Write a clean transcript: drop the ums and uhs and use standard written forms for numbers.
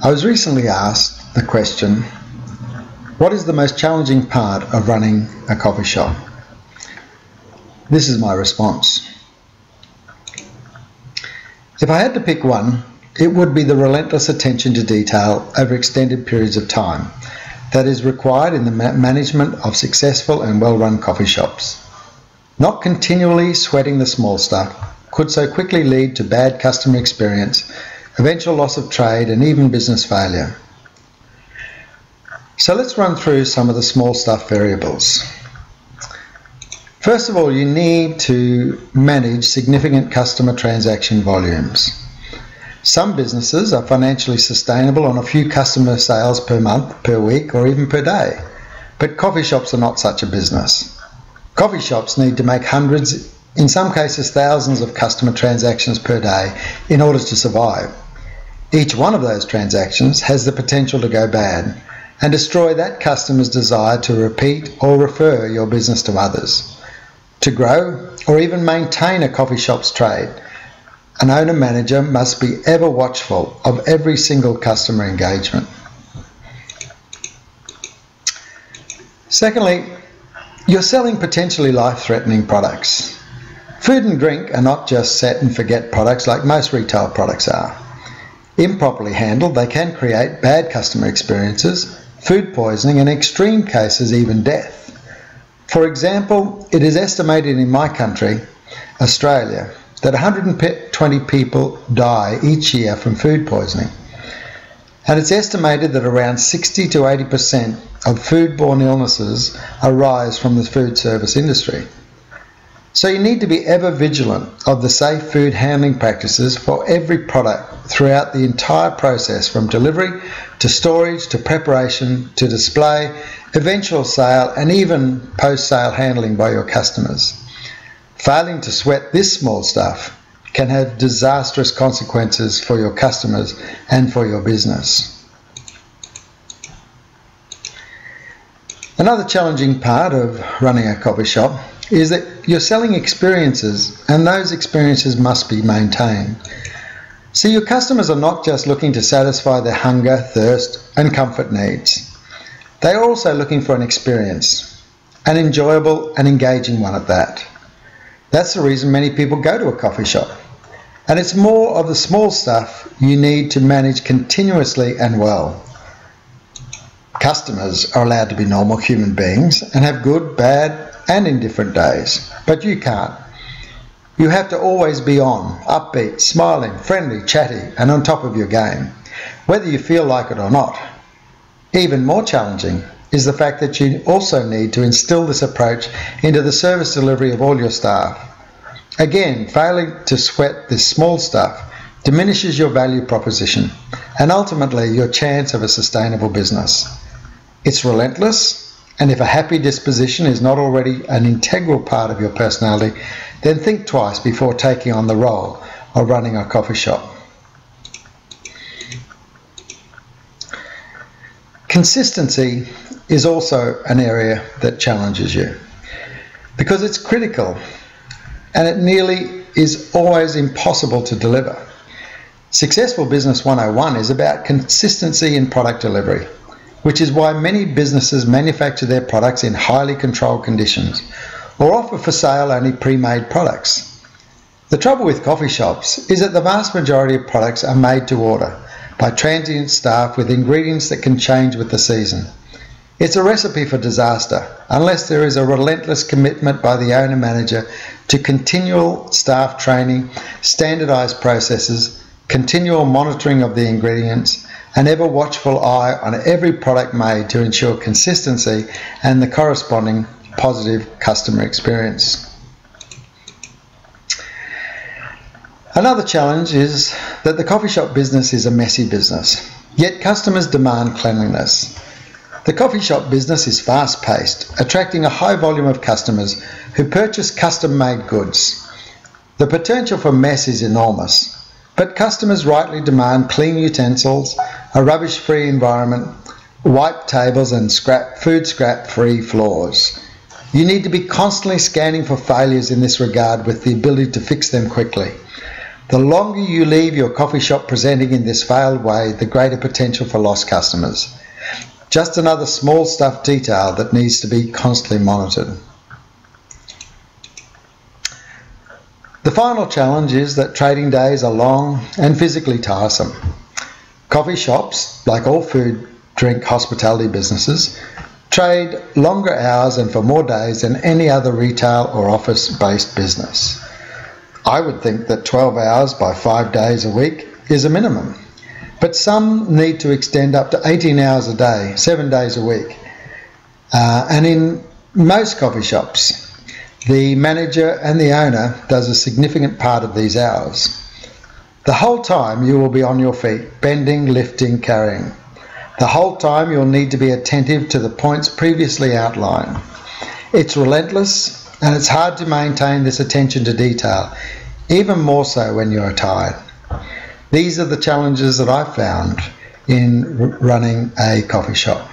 I was recently asked the question, what is the most challenging part of running a coffee shop? This is my response. If I had to pick one, it would be the relentless attention to detail over extended periods of time that is required in the management of successful and well-run coffee shops. Not continually sweating the small stuff could so quickly lead to bad customer experience, eventual loss of trade, and even business failure. So let's run through some of the small stuff variables. First of all, you need to manage significant customer transaction volumes. Some businesses are financially sustainable on a few customer sales per month, per week, or even per day. But coffee shops are not such a business. Coffee shops need to make hundreds, in some cases thousands of customer transactions per day in order to survive. Each one of those transactions has the potential to go bad and destroy that customer's desire to repeat or refer your business to others. To grow or even maintain a coffee shop's trade, an owner-manager must be ever watchful of every single customer engagement. Secondly, you're selling potentially life-threatening products. Food and drink are not just set and forget products like most retail products are. Improperly handled, they can create bad customer experiences, food poisoning, and in extreme cases, even death. For example, it is estimated in my country, Australia, that 120 people die each year from food poisoning. And it's estimated that around 60 to 80% of foodborne illnesses arise from the food service industry. So you need to be ever vigilant of the safe food handling practices for every product throughout the entire process, from delivery to storage to preparation to display, eventual sale, and even post-sale handling by your customers. Failing to sweat this small stuff can have disastrous consequences for your customers and for your business. Another challenging part of running a coffee shop is that you're selling experiences, and those experiences must be maintained. See, your customers are not just looking to satisfy their hunger, thirst, and comfort needs. They are also looking for an experience, an enjoyable and engaging one at that. That's the reason many people go to a coffee shop. And it's more of the small stuff you need to manage continuously and well. Customers are allowed to be normal human beings and have good, bad, and indifferent days, but you can't. You have to always be on, upbeat, smiling, friendly, chatty, and on top of your game, whether you feel like it or not. Even more challenging is the fact that you also need to instill this approach into the service delivery of all your staff. Again, failing to sweat this small stuff diminishes your value proposition and ultimately your chance of a sustainable business. It's relentless, and if a happy disposition is not already an integral part of your personality, then think twice before taking on the role of running a coffee shop. Consistency is also an area that challenges you because it's critical and it nearly is always impossible to deliver. Successful Business 101 is about consistency in product delivery, which is why many businesses manufacture their products in highly controlled conditions or offer for sale only pre-made products. The trouble with coffee shops is that the vast majority of products are made to order by transient staff with ingredients that can change with the season. It's a recipe for disaster unless there is a relentless commitment by the owner-manager to continual staff training, standardized processes, continual monitoring of the ingredients, an ever watchful eye on every product made to ensure consistency and the corresponding positive customer experience. Another challenge is that the coffee shop business is a messy business, yet customers demand cleanliness. The coffee shop business is fast-paced, attracting a high volume of customers who purchase custom-made goods. The potential for mess is enormous, but customers rightly demand clean utensils, a rubbish-free environment, wiped tables, and food scrap-free floors. You need to be constantly scanning for failures in this regard with the ability to fix them quickly. The longer you leave your coffee shop presenting in this failed way, the greater potential for lost customers. Just another small stuff detail that needs to be constantly monitored. The final challenge is that trading days are long and physically tiresome. Coffee shops, like all food, drink, hospitality businesses, trade longer hours and for more days than any other retail or office-based business. I would think that 12 hours by 5 days a week is a minimum, but some need to extend up to 18 hours a day, 7 days a week. And in most coffee shops, the manager and the owner does a significant part of these hours. The whole time you will be on your feet, bending, lifting, carrying. The whole time you'll need to be attentive to the points previously outlined. It's relentless, and it's hard to maintain this attention to detail, even more so when you're tired. These are the challenges that I found in running a coffee shop.